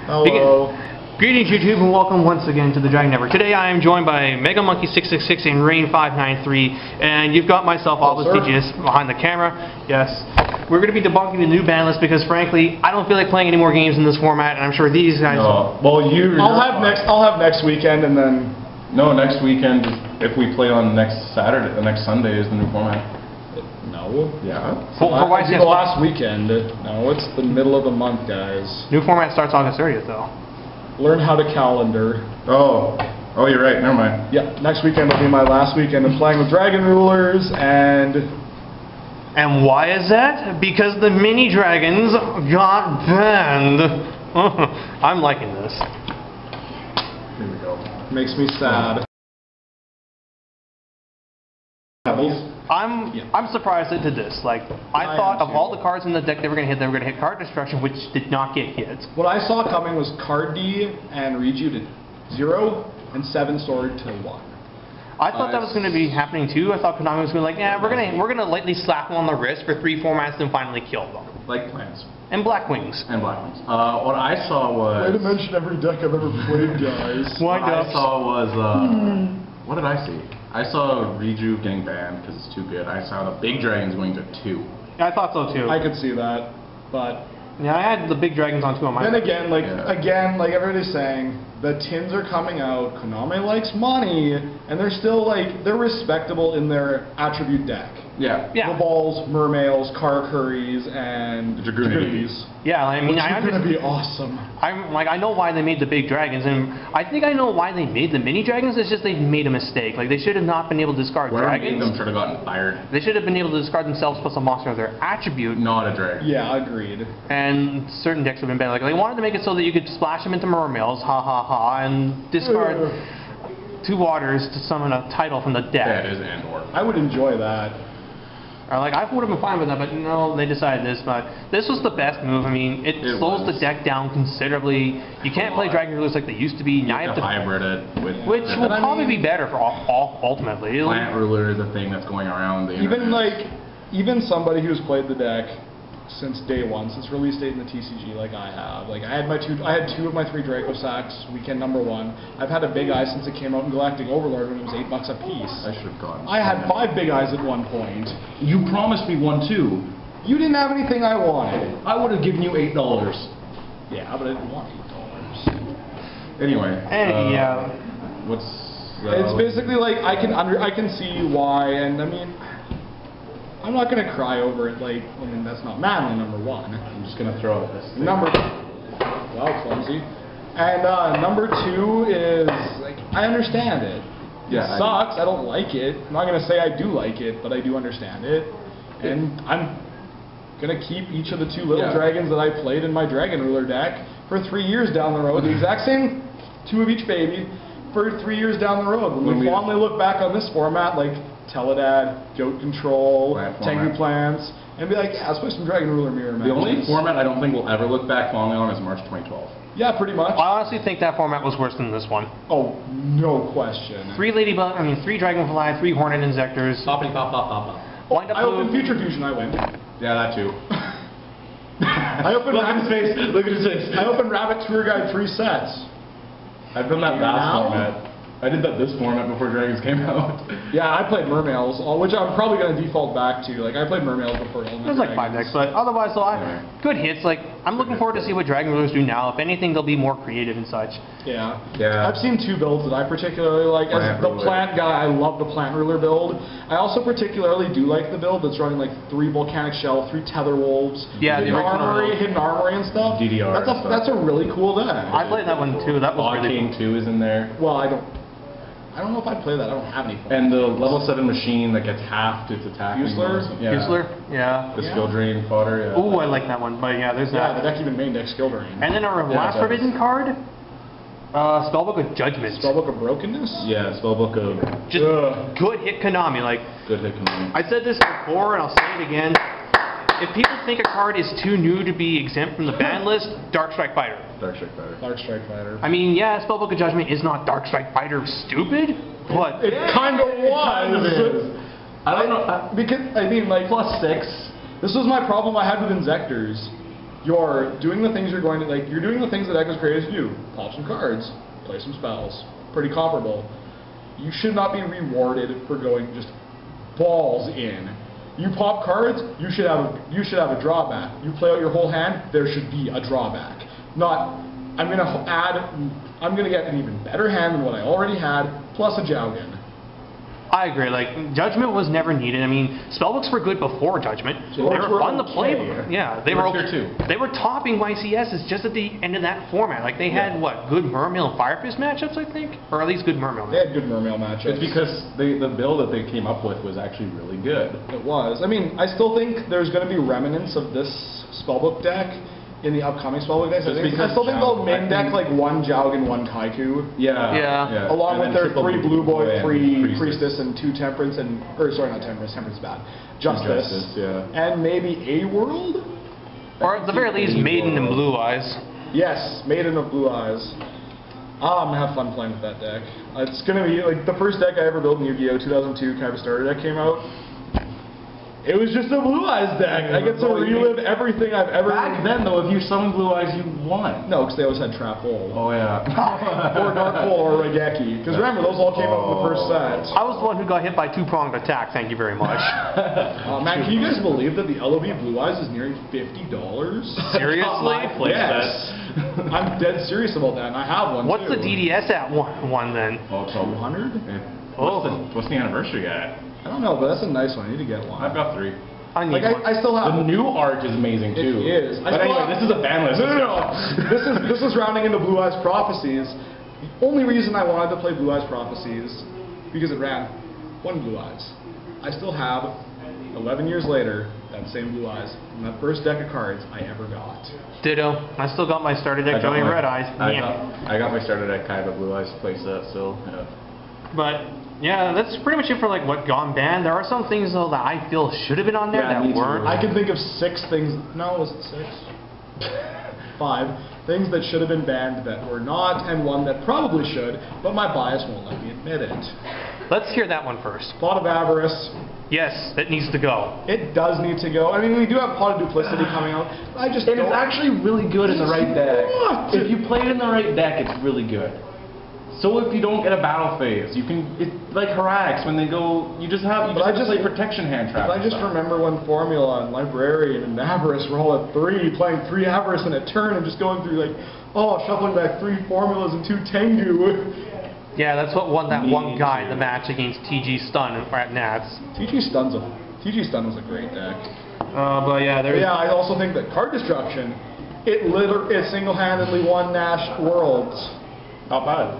Hello. Greetings YouTube and welcome once again to the Dragon Network. Today I am joined by Mega Monkey 666 and Rain593, and you've got myself, obviously, just behind the camera. Yes. We're going to be debunking the new ban list because, frankly, I don't feel like playing any more games in this format, and I'm sure these guys. No. Well, I'll have next weekend, and then next weekend if we play on next Saturday. The next Sunday is the new format. No. Yeah. For why the last weekend. No, it's the middle of the month, guys. New format starts August 30th, though. Learn how to calendar. Oh, you're right. Never mind. Yeah, next weekend will be my last weekend of playing with Dragon Rulers, and why is that? Because the mini dragons got banned. I'm liking this. Here we go. Makes me sad. I'm surprised it did this. Like, I thought of all the cards in the deck they were going to hit card destruction, which did not get hit. What I saw coming was card D and Reju to 0 and 7 sword to 1. I thought that was going to be happening too. I thought Konami was going to like, yeah, we're gonna lightly slap them on the wrist for 3 formats and finally kill them. Like plants. And Black Wings. What I saw was. Way to mention every deck I've ever played, guys. What I saw was what did I see? I saw Reju getting banned because it's too good. I saw the big dragons going to 2. Yeah, I thought so too. I could see that, but yeah, I had the big dragons on 2 on my. Then again, like everybody's saying, the tins are coming out. Konami likes money, and they're still they're respectable in their attribute deck. Yeah. The balls, mermails, Karkuris, and Dragoonities. Yeah, I mean, it's gonna be awesome. I know why they made the big dragons, and I think I know why they made the mini dragons. It's just they made a mistake. Like, they should have not been able to discard dragons. Them should have gotten fired. They should have been able to discard themselves plus a monster of their attribute. Not a dragon. Yeah, agreed. And certain decks have been banned. Like, they wanted to make it so that you could splash them into mermails, ha ha ha, and discard 2 waters to summon a title from the deck. That is Andor. I would enjoy that. Or like, I would have been fine with that, but no, they decided this. But this was the best move. I mean, it slows the deck down considerably. You can't play Dragon Rulers like they used to be. Now you have to hybrid it with, which will probably be better for ultimately. Plant Ruler is a thing that's going around the internet. Even somebody who's played the deck since day 1, since release date in the TCG, like I have. Like, I had 2 of my 3 Draco Sacks weekend number 1. I've had a Big Eye since it came out in Galactic Overlord when it was $8 a piece. I should have gone. I had 5 Big Eyes at one point. You promised me 1 too. You didn't have anything I wanted. I would have given you $8. Yeah, but I didn't want $8. Anyway. Yeah. What's? It's basically like I can see why, and I mean, I'm not gonna cry over it. Like, I mean, that's not manly. Number 1. I'm just gonna throw this thing. Well, clumsy. And number 2 is like, I understand it. It sucks. I don't like it. I'm not gonna say I do like it, but I do understand it. And I'm gonna keep each of the 2 little dragons that I played in my Dragon Ruler deck for 3 years down the road. The exact same 2 of each baby for 3 years down the road. When we fondly look back on this format, like Teledad, Goat Control, Tengu Plants, and be like, yeah, let's play some Dragon Ruler mirror matches. The only format I don't think we'll ever look back fondly on is March 2012. Yeah, pretty much. I honestly think that format was worse than this one. Oh, no question. 3 Dragonfly, 3 Hornet Inzectors. Poppity pop pop pop pop. I opened Future Fusion, I win. Yeah, that too. I opened Look at his face. Look at his face. I opened Rabbit Tour Guide 3 sets. I've done that last format. I did that this format before Dragons came out. Yeah, I played Mermails, which I'm probably going to default back to. Like, I played Mermails before. There's like 5 decks, but otherwise, good hits. Like, I'm looking forward to see what Dragon Rulers do now. If anything, they'll be more creative and such. Yeah. I've seen 2 builds that I particularly like. As the Plant guy, I love the Plant Ruler build. I also particularly do like the build that's running like 3 Volcanic Shell, 3 Tether Wolves, hidden armory and stuff. DDR. That's a really cool deck. I played that one too. That was really King 2 is in there. Well, I don't know if I'd play that. I don't have any. And the level 7 machine that gets halved its attack. Fusler? Yeah. The skill drain fodder, yeah. Ooh, I like that one. But yeah, there's that. Yeah, the deck even main deck skill drain. And then our last forbidden card, Spellbook of Judgment. Spellbook of Brokenness? Yeah, Spellbook of... Just good hit Konami. Like, good hit Konami. I said this before and I'll say it again. If people think a card is too new to be exempt from the ban list, Dark Strike Fighter. Dark Strike Fighter. Dark Strike Fighter. I mean, yeah, Spellbook of Judgment is not Dark Strike Fighter stupid, but... It kind of was. I don't know. Because, I mean, like... +6. This was my problem I had with Inzectors. You're doing the things you're going to, like, you're doing the things that deck was created to do. Pop some cards, play some spells. Pretty comparable. You should not be rewarded for going just balls in. You pop cards, you should have a drawback. You play out your whole hand, there should be a drawback. Not, I'm gonna get an even better hand than what I already had, plus a Jowgen. I agree. Like, Judgment was never needed. I mean, spellbooks were good before Judgment. They were fun to play. Yeah, they were okay too. They were topping YCSs just at the end of that format. Like, they had what, good Mermail and Firefist matchups, I think, or at least good Mermail. They had good Mermail matchups. It's because the build that they came up with was actually really good. It was. I mean, I still think there's going to be remnants of this spellbook deck in the upcoming spellbook decks. I still think they'll main deck like one Jowgen, one Kaiku. Yeah. Along with their 3 Blue Boy, 3 Priestess, and 2 Temperance, or sorry, not Temperance, Temperance is bad. Justice, and maybe a World? Or at the very least, Maiden and Blue Eyes. Yes, Maiden of Blue Eyes. I'm gonna have fun playing with that deck. It's gonna be like the first deck I ever built in Yu-Gi-Oh! 2002 kind of starter deck came out. It was just a Blue Eyes deck. I get to relive everything I've ever... Back then, though, if you summoned Blue Eyes, you won. No, because they always had Trap Hole. Oh, yeah. Or Dark Hole or Regeki. Because remember, those all came out in the first set. I was the one who got hit by 2-pronged attack, thank you very much. Man, can you guys believe that the LOB Blue Eyes is nearing $50? Seriously? Yes. I'm dead serious about that, and I have one, What's the DDS at one then? Oh, 200? What's the anniversary at? I don't know, but that's a nice one. I need to get one. I've got 3. I need one. I still have... The new art is amazing, too. It is. But anyway, this is a ban list. No. This is rounding into Blue Eyes Prophecies. The only reason I wanted to play Blue Eyes Prophecies, because it ran 1 Blue Eyes. I still have, 11 years later, that same Blue Eyes from that first deck of cards I ever got. Ditto. I still got my starter deck going Red Eyes. I got my starter deck Kaiba Blue Eyes playset, so yeah. But yeah, that's pretty much it for like what gone banned. There are some things though that I feel should have been on there that weren't. I can think of 6 things. No, was it 6? 5 things that should have been banned that were not, and one that probably should, but my bias won't let me admit it. Let's hear that one first. Pot of Avarice. Yes, it needs to go. It does need to go. I mean, we do have Pot of Duplicity coming out. It's actually really good in the right deck. If you play it in the right deck, it's really good. So if you don't get a battle phase, you can, it's like Harax, when they go, you just play protection hand traps. I just remember when Formula and Librarian and Avarice were all at 3, playing 3 Avarice in a turn and just going through like, shuffling back 3 Formulas and 2 Tengu. Yeah, that's what won that one guy, the match against TG Stun at Nats. TG Stun was a great deck. But yeah, I also think that Card Destruction, it single-handedly won Nash Worlds. Not bad.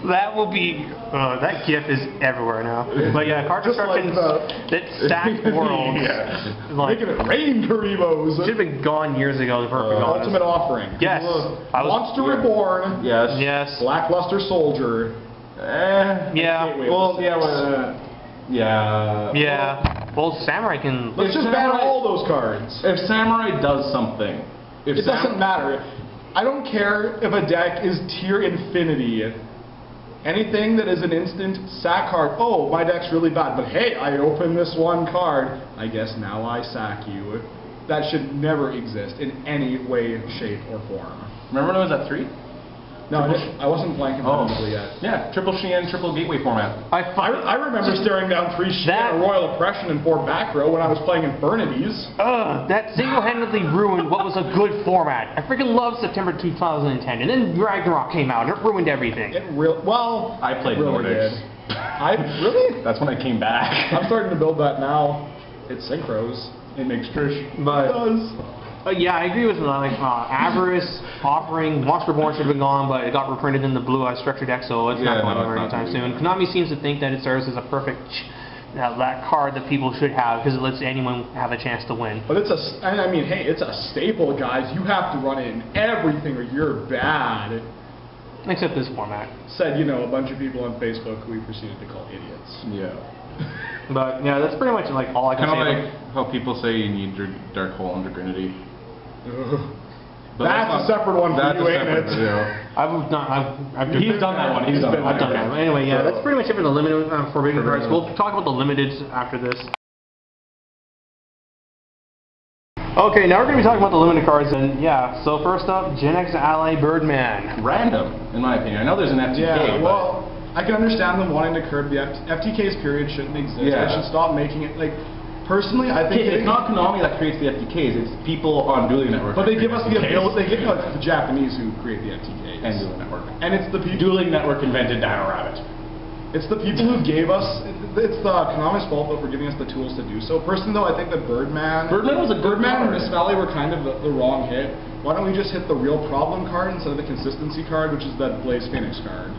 That will be, that GIF is everywhere now. But yeah, Card Destruction, that stacked world. Making it rain Karibos. Should have been gone years ago, for Ultimate Offering. Yes. Monster Reborn. Yes. Lackluster Soldier. Yeah. Well, Samurai can... Let's just ban all those cards. If Samurai does something... It doesn't matter. I don't care if a deck is tier infinity. Anything that is an instant sack card, oh, my deck's really bad, but hey, I opened this one card, I guess now I sack you. That should never exist in any way, shape, or form. Remember when it was at 3? No, I wasn't playing competitively yet. Yeah, triple Shein, triple Gateway format. I remember staring down 3 Shein, a Royal Oppression, and 4 back row when I was playing Infernities. That single-handedly ruined what was a good format. I freaking loved September 2010, and then Ragnarok came out, and it ruined everything. I played Nordics. Really? That's when I came back. I'm starting to build that now. It synchros. It makes Trish. But it does. Yeah, I agree with Avarice, Offering, Monster Reborn should have been gone, but it got reprinted in the Blue Eye Structure deck, so it's not going anywhere anytime soon. Konami seems to think that it serves as a perfect that card that people should have, because it lets anyone have a chance to win. But it's it's a staple, guys. You have to run it in everything or you're bad. Except this format. Said, a bunch of people on Facebook who we proceeded to call idiots. Yeah. But yeah, that's pretty much like all I can say. Kind of like how people say you need your Dark Hole under Grinity. That's a separate one for you, ain't it? He's done that one. I've done that one. Anyway, yeah, that's pretty much it for the limited Forbidden cards. We'll talk about the limiteds after this. Okay, now we're going to be talking about the limited cards, and yeah, so first up, Gen X Ally Birdman. Random, in my opinion. I know there's an FTK, yeah, well, I can understand them wanting to curb the FTKs, period, shouldn't exist. Yeah. They should stop making it, like, personally, I think... It's not Konami that creates the FTKs, it's people on Dueling Network. But they give us the ability, they give us the Japanese who create the FTKs. And Dueling Network. And it's the people... Dueling Network invented Dino Rabbit. It's the people who gave us... It's the Konami's fault that we're giving us the tools to do so. Personally, though, I think that Birdman was a good Birdman and card. Miss Valley were kind of the wrong hit. Why don't we just hit the real problem card instead of the consistency card, which is that Blaze Phoenix card?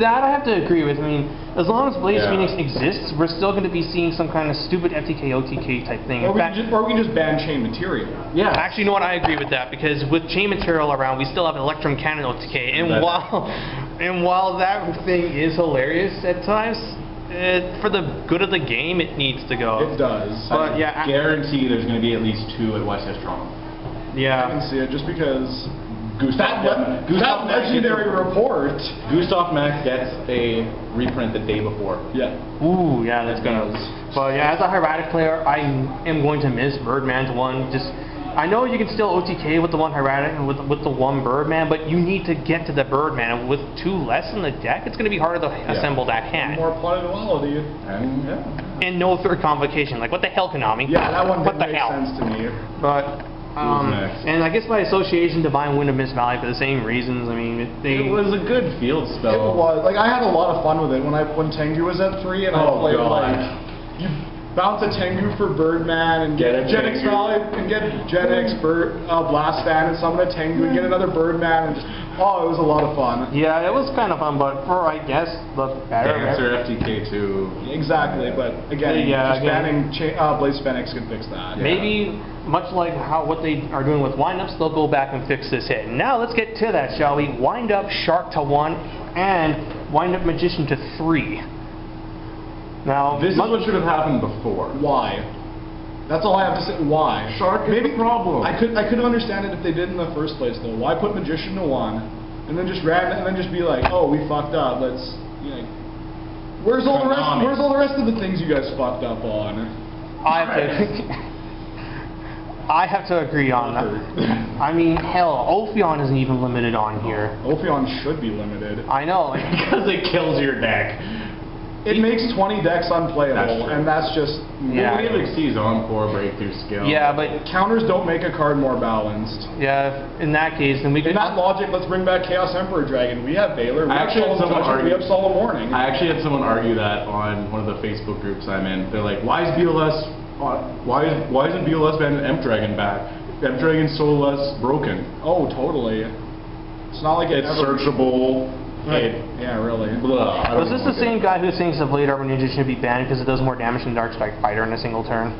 That I have to agree with. I mean, as long as Blaze Yeah. Phoenix exists, we're still going to be seeing some kind of stupid FTK, OTK type thing. Or we can just ban chain material. Yeah. Actually, you know what? I agree with that, because with chain material around, we still have Electrum Cannon OTK, and while that thing is hilarious at times, for the good of the game, it needs to go. It does. But yeah, I guarantee there's going to be at least 2 at West Toronto. Yeah. I can see it just because Gustav legendary report. Gustav Mack gets a reprint the day before. Yeah. Ooh, yeah, that's gonna. But yeah, as a Hieratic player, I am going to miss Birdman's one. I know you can still OTK with the one Hieratic and with the one Birdman, but you need to get to the Birdman. With 2 less in the deck, it's going to be harder to assemble that hand. More plausibility. And no third convocation. Like, what the hell, Konami? Yeah, that one what didn't the make hell? sense to me. But and I guess by association, Divine Wind of Miss Valley for the same reasons. I mean, it was a good field spell. It was. Like, I had a lot of fun with it when Tengu was at 3 and I played like you bounce a Tengu for Birdman and get Gen X Valley and get Gen X Blast Fan and summon a Tengu and get another Birdman and just it was a lot of fun. Yeah, it was kind of fun, but for I guess the better Dancer FTK too. Exactly, but again, banning Blaze Phoenix could fix that. Maybe much like what they are doing with windups, they'll go back and fix this hit. Now let's get to that, shall we? Wind up Shark to 1 and Wind up Magician to 3. Now this is what should have happened before. Why? That's all I have to say. Why? Shark is the problem. I could understand it if they did in the first place though. Why put Magician to 1 and then just be like, oh, we fucked up. Let's where's all the rest of the things you guys fucked up on? I have to agree on that. I mean, hell, Ophion isn't even limited on here. Ophion should be limited. I know. Because it kills your deck. It makes 20 decks unplayable, and that's just... Nobody exceeds Encore, Breakthrough Skill. Yeah, but... Counters don't make a card more balanced. Yeah, in that case, then we could... In that logic, let's bring back Chaos Emperor Dragon. We have Baylor, we have Solemn Warning. I actually had someone argue that on one of the Facebook groups I'm in. They're like, why isn't BLS banning Emp Dragon back? Emp Dragon's so less broken. Oh, totally. It's not like it's searchable. Right. Yeah, really. Was this the same guy who thinks the Blade Arbor Ninja should be banned because it does more damage than Dark Strike Fighter in a single turn?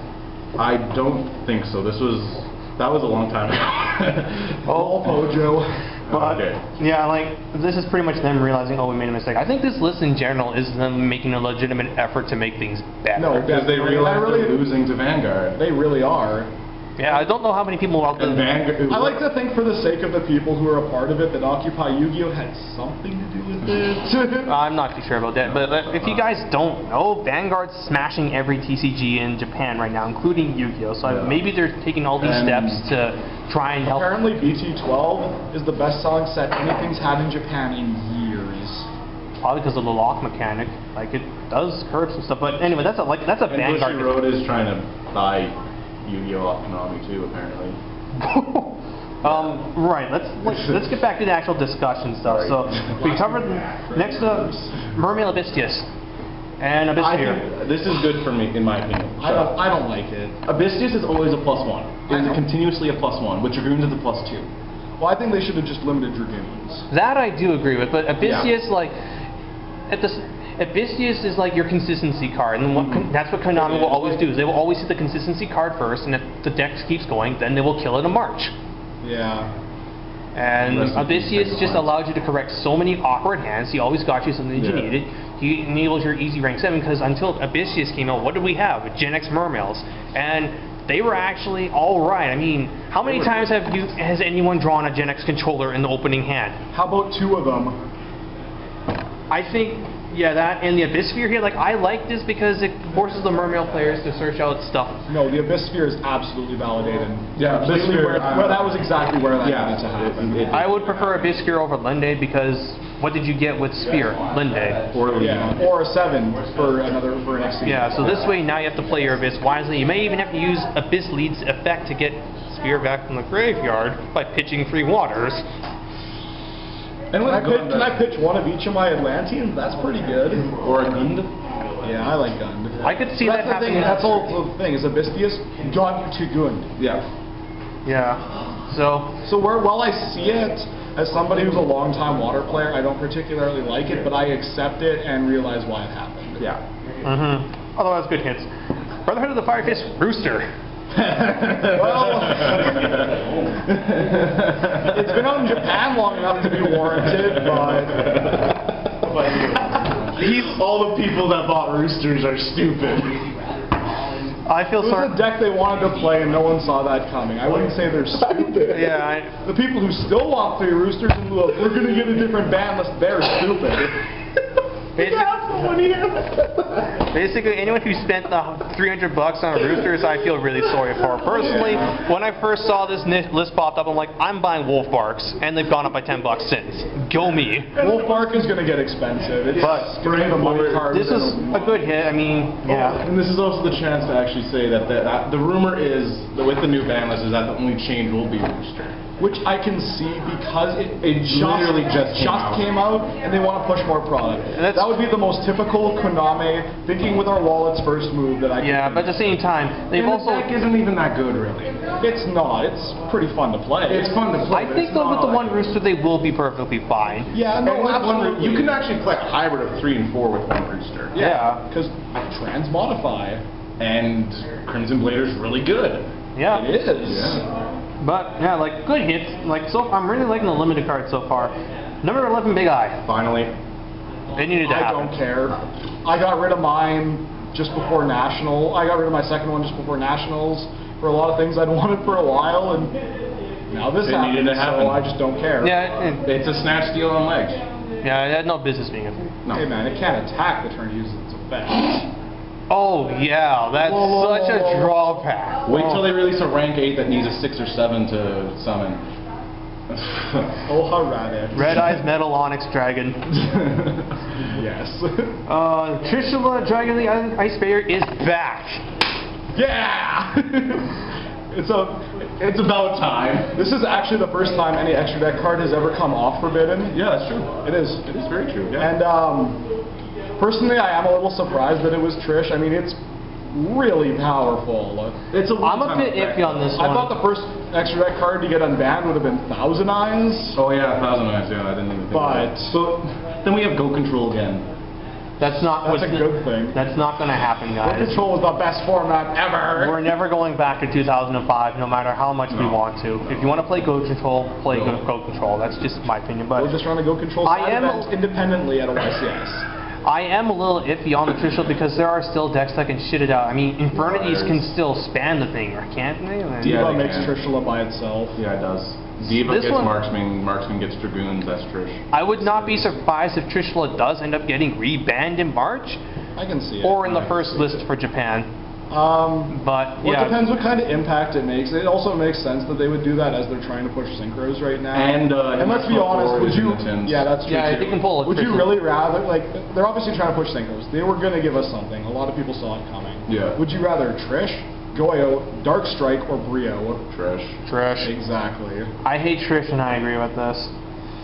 I don't think so. That was a long time ago. Pojo. But, yeah, like, this is pretty much them realizing, oh, we made a mistake. I think this list in general is them making a legitimate effort to make things better. No, because they realize they're losing to Vanguard. They really are. Yeah, I don't know how many people out there... I like to think for the sake of the people who are a part of it that Occupy Yu-Gi-Oh! Had something to do with it. I'm not too sure about that, but if you guys don't know, Vanguard's smashing every TCG in Japan right now, including Yu-Gi-Oh! So maybe they're taking all these steps to try and help... Apparently BT12 is the best-selling set anything's had in Japan in years. Probably because of the lock mechanic. Like, it does curve some stuff, but anyway, that's a Vanguard... And Road is trying to buy Yu-Gi-Oh! Off Konami too, apparently. Right. Let's get back to the actual discussion stuff. So we covered next up Mermail Abystius and Abystius. This is good for me, in my opinion. I don't like it. Abystius is always a +1. It's continuously a +1. With Dragoons, it's a +2. Well, I think they should have just limited Dragoons. That I do agree with, but Abystius Abystius is like your consistency card, and that's what Konami will always do. Is they will always hit the consistency card first, and if the deck keeps going, then they will kill it in March. Yeah. And Abystius just allowed you to correct so many awkward hands. He always got you something that you needed. He enables your easy rank 7, because until Abystius came out, what did we have? Gen X Mermails. And they were actually alright. I mean, how many times has anyone drawn a Gen X controller in the opening hand? How about 2 of them? I think Yeah, that and the Abyss Sphere here, like, I like this because it forces the Mermail players to search out stuff. No, the Abyss Sphere is absolutely validated. Yeah, Abyss Sphere, well, that was exactly where that needed to happen. I would prefer Abyss Sphere over Lende because what did you get with Sphere? Lende. Or or a 7 for an XC. Yeah, so this way now you have to play your Abyss wisely. You may even have to use Abyss Lead's effect to get Sphere back from the graveyard by pitching 3 waters. And can I pitch one of each of my Atlanteans? That's pretty good. Or a Gund? Yeah, I like Gund. I could see that happening. That's all the thing, is Abystheus Gund to Gund. Yeah. Yeah. So while I see it, as somebody who's a long-time water player, I don't particularly like it, but I accept it and realize why it happened. Yeah. Otherwise, good hits. Brotherhood of the Firefist Rooster. Well, it's been out in Japan long enough to be warranted, but all the people that bought roosters are stupid. I feel sorry. It was a deck they wanted to play and no one saw that coming. I wouldn't say they're stupid. Yeah. The people who still want 3 roosters and look, we're going to get a different ban list, they're stupid. Basically, anyone who spent the $300 on roosters, I feel really sorry for. Personally, when I first saw this list popped up, I'm like, I'm buying Wolf Barks, and they've gone up by $10 since. Go me. Wolf Bark is going to get expensive. It's but bring the money card. This is a good hit. I mean, yeah. And this is also the chance to actually say that the rumor is that with the new ban list is that the only change will be rooster. Which I can see because it literally just came out and they want to push more product. That would be the most typical Konami thinking with our wallets first move that I can Yeah, but at the same time, they've also... The deck isn't even that good, really. It's not. It's pretty fun to play. It's fun to play. I think though with the one rooster, they will be perfectly fine. Yeah, no, absolutely. You can actually play a hybrid of 3 and 4 with one rooster. Yeah. Because transmodify. And Crimson Blader's really good. Yeah. It is. Yeah. But yeah, like good hits. Like I'm really liking the limited card so far. Number 11, Big Eye. Finally. It needed to happen. I don't care. I got rid of mine just before National. I got rid of my second one just before Nationals for a lot of things I'd wanted for a while, and now this happened. So I just don't care. Yeah, it's a snatch steal on legs. Yeah, it had no business being a thing. No. Hey man, it can't attack the turn it uses its effect. Oh yeah, that's such a drawback. Wait till they release a rank 8 that needs a 6 or 7 to summon. Oh, hurrah. Red Eyes Metal Onyx Dragon. Yes. Trishula Dragon the Ice Bear is back. Yeah! It's about time. This is actually the first time any extra deck card has ever come off Forbidden. Yeah, that's true. It is. It is very true. Yeah. And personally, I am a little surprised that it was Trish. I mean, it's really powerful. I'm a bit iffy on this one. I thought the first extra deck card to get unbanned would have been Thousand Eyes. Oh yeah, Thousand Eyes. Yeah, I didn't even think of that. But then we have Go Control again. That's a good thing. That's not going to happen, guys. Go Control is the best format ever. We're never going back to 2005, no matter how much we want to. If you want to play Go Control, play Go Control. That's just my opinion. But we're just trying to Go Control events independently at a YCS. I am a little iffy on the Trishul because there are still decks that can shit it out. I mean, Infernities can still span the thing, can't they? Diva makes Trishula by itself. Yeah, it does. Diva gets Marksman, Marksman gets Dragoons, that's Trish. I would not be surprised if Trishula does end up getting rebanned in March. I can see it. Or in the first list for Japan. But well, it depends what kind of impact it makes. It also makes sense that they would do that as they're trying to push synchros right now. And let's be honest, would you? Yeah, that's true. Yeah, too. you can pull it. Would you really rather they're obviously trying to push synchros. They were going to give us something. A lot of people saw it coming. Yeah. Would you rather Trish, Goyo, Dark Strike, or Brio? Trish. Exactly. I hate Trish, and I agree with this.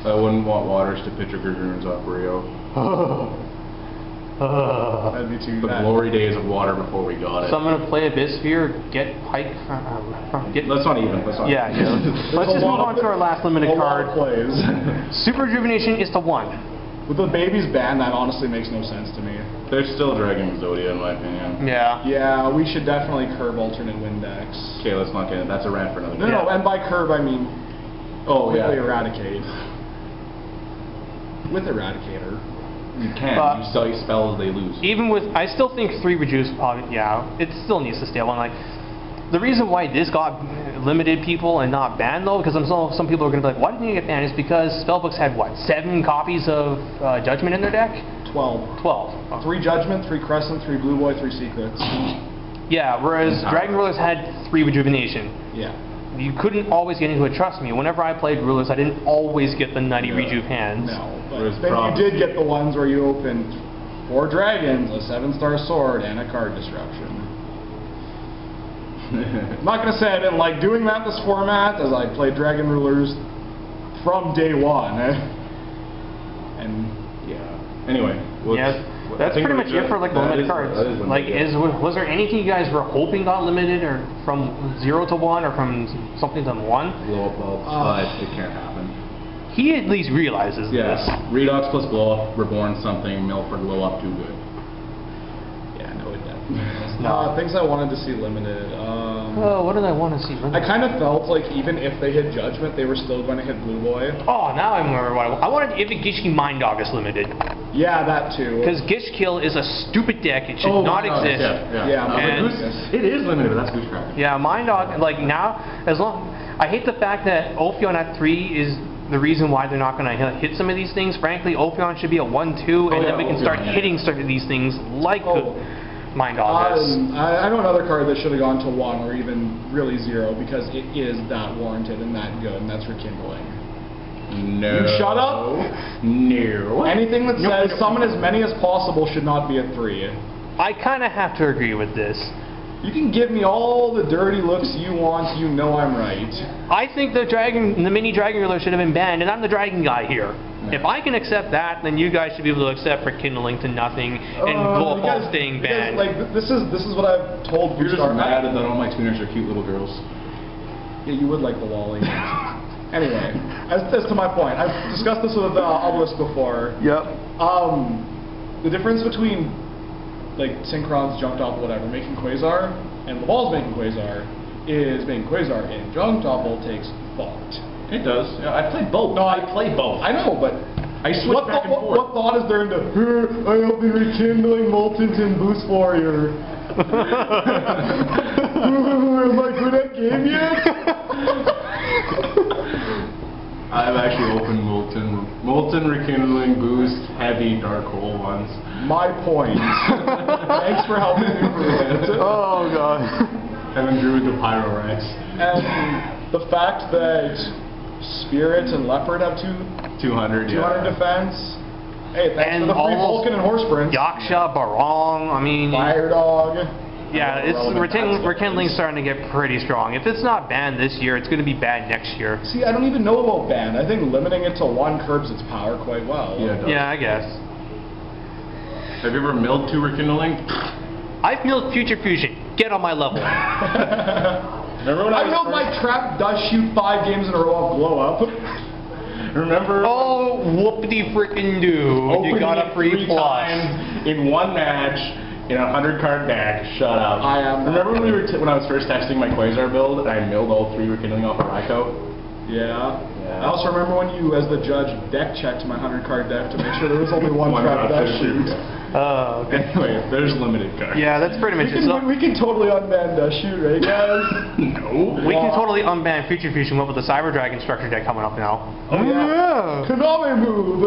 I wouldn't want Waters to pitch a Dragoons off Brio. That'd be too bad. The glory days of Water before we got it. So I'm going to play Abyss Sphere, get Pike... Let's not even. Let's just move on to our last limited card. Plays. Super Rejuvenation is the 1. With the babies banned, that honestly makes no sense to me. They're still dragging Exodia, in my opinion. Yeah. Yeah, we should definitely curb alternate Windex. Okay, let's not get it. That's a rant for another day. No, and by curb, I mean... eradicate. With Eradicator. You can. You sell your spells, they lose. Even with... I still think 3 reduce... it still needs to stay on. Like, the reason why this got limited people and not banned, though, because some people are going to be like, why didn't you get banned? Is because Spellbooks had, what, 7 copies of Judgment in their deck? 12. 12. Oh. 3 Judgment, 3 Crescent, 3 Blue Boy, 3 Secrets. Yeah, whereas Dragon Rulers had 3 Rejuvenation. Yeah. You couldn't always get into it, trust me. Whenever I played Rulers, I didn't always get the nutty Rejuve hands. No, but then you did get the ones where you opened 4 dragons, a 7-star sword, and a card disruption. I'm not going to say I didn't like doing that this format, as I played Dragon Rulers from day one. And, yeah. Anyway. That's pretty much it for like the limited cards. Like, was there anything you guys were hoping got limited, or from 0 to 1, or from something to 1? Blow up bulbs, but it can't happen. He at least realizes this. Redux plus blow up, reborn something, Milford blow up, too good. Yeah, no, it doesn't. Things I wanted to see limited. Oh, what did I want to see limited? I kind of felt like even if they hit Judgment, they were still going to hit Blue Boy. Oh, now I remember what I wanted. If a Gishki Mind Dog is limited. Yeah, that too. Because Gish Kill is a stupid deck. It should not exist. It is limited, but that's Goose Cracker. Yeah, Mind Dog, like now, as long... I hate the fact that Ophion at 3 is the reason why they're not going to hit some of these things. Frankly, Ophion should be a 1-2, and then we can start hitting certain of these things like Mind Dog is. I know another card that should have gone to 1 or even really 0 because it is that warranted and that good, and that's Rekindling. No. You shut up? No. Anything that says summon as many as possible should not be at 3. I kind of have to agree with this. You can give me all the dirty looks you want, you know I'm right. I think the mini Dragon Ruler should have been banned, and I'm the Dragon guy here. Yeah. If I can accept that, then you guys should be able to accept Rekindling to nothing and blow up all staying banned. Like, this is what I've told you. You're just mad that all my tuners are cute little girls. Yeah, you would like the Wally. Anyway, as to my point, I've discussed this with Obelisk before. Yep. The difference between like Synchron's, Junk Topple, whatever, making Quasar, and Laval's making Quasar, is making Quasar in Junk Topple takes thought. It does. Yeah, I play both. No, I play both. I know, but I switch back and forth. What thought is there into I'll be rekindling Moltons and Boost Warrior? Am I good at game yet? I've actually opened Molten, Rekindling, Boost, Heavy, Dark Hole ones. My point. Thanks for helping me through it. Oh god. And then drew the Pyrorex. And the fact that Spirit and Leopard have 200 defense. Hey, thanks for the free Vulcan and Horse Prince. Yaksha, Barong, I mean... Fire Dog. Yeah, Rekindling's starting to get pretty strong. If it's not banned this year, it's going to be banned next year. See, I don't even know about banned. I think limiting it to 1 curbs its power quite well. Yeah, I guess. Have you ever milled 2 Rekindling? I've milled Future Fusion. Get on my level. I milled my Trap does shoot 5 games in a row of blow up. Remember? Oh, whoopity frickin' do. You got a free plus. Times in 1 match. In a 100-card deck, shut up. Remember when when I was first testing my Quasar build and I milled all 3 Rekindling off of Ryko? Yeah. I also remember when you, as the judge, deck checked my 100-card deck to make sure there was only one trap deck shoot. Oh, okay. Anyway, there's limited cards. Yeah, that's pretty much it. We can totally unban shoot, right, guys? No. We can totally unban Future Fusion with the Cyber Dragon structure deck coming up now. Oh yeah. Konami move.